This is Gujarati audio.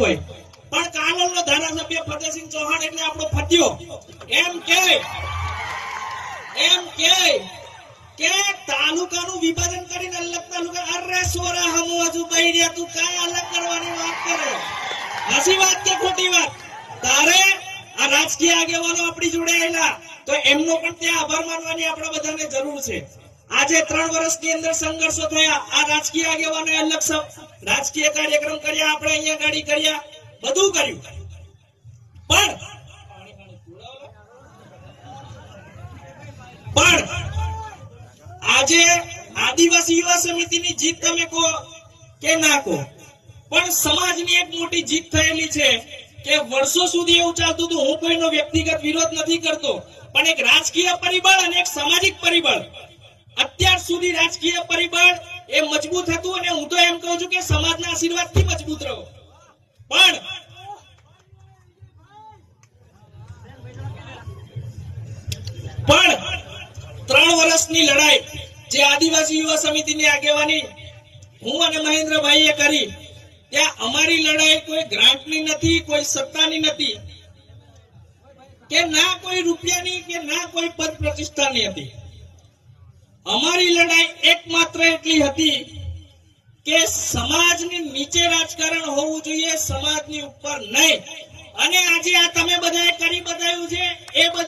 હોય, પણ કાલોલનો ધારાસભ્ય ફતેહસિંહ ચૌહાણ એટલે આપણો ફત્યો એમ કે તાલુકાનું વિભાજન કરીને અલગ તાલુકા, અરે સોરા હમુ હજુ બહી રહ્યા, તું કાંઈ અલગ કરવાની વાત કરે? હસી વાત કે ખોટી વાત? તારે આ રાજકીય આગેવાનો આપણી જોડે આવેલા તો એમનો પણ ત્યાં આભાર માનવાની આપણે બધાને જરૂર છે. આજે 3 વર્ષની અંદર સંઘર્ષો થયા, આ રાજકીય આગેવાનોએ અલગ રાજકીય કાર્યક્રમ કર્યા, આપણે અહીંયા ગાડી કર્યા, બધું કર્યું, પણ આજે આદિવાસી યુવા સમિતિની જીત તમે કહો કે ના કહો, પણ સમાજની એક મોટી જીત થયેલી છે કે વર્ષો સુધી એવું ચાલતું હતું, હું કોઈનો વ્યક્તિગત વિરોધ નથી કરતો, પણ એક રાજકીય પરિબળ અને એક સામાજિક પરિબળ, અત્યાર સુધી રાજકીય પરિબળ એ મજબૂત હતું અને હું તો એમ કહું છું કે સમાજના આશીર્વાદથી મજબૂત રહ્યો. પણ 3 વર્ષની લડાઈ જે આદિવાસી યુવા સમિતિની આગેવાની હું અને મહેન્દ્રભાઈએ કરી, ત્યાં અમારી લડાઈ કોઈ ગ્રાન્ટની નથી, કોઈ સત્તાની નથી, કે ના કોઈ રૂપિયાની, કે ના કોઈ પદ પ્રતિષ્ઠાની હતી. અમારી લડાઈ એકમાત્ર એટલી હતી કે સમાજની નીચે રાજકારણ હોવું જોઈએ, સમાજની ઉપર નહીં. અને આજે આ તમે બધાએ કરી બતાવ્યું છે એ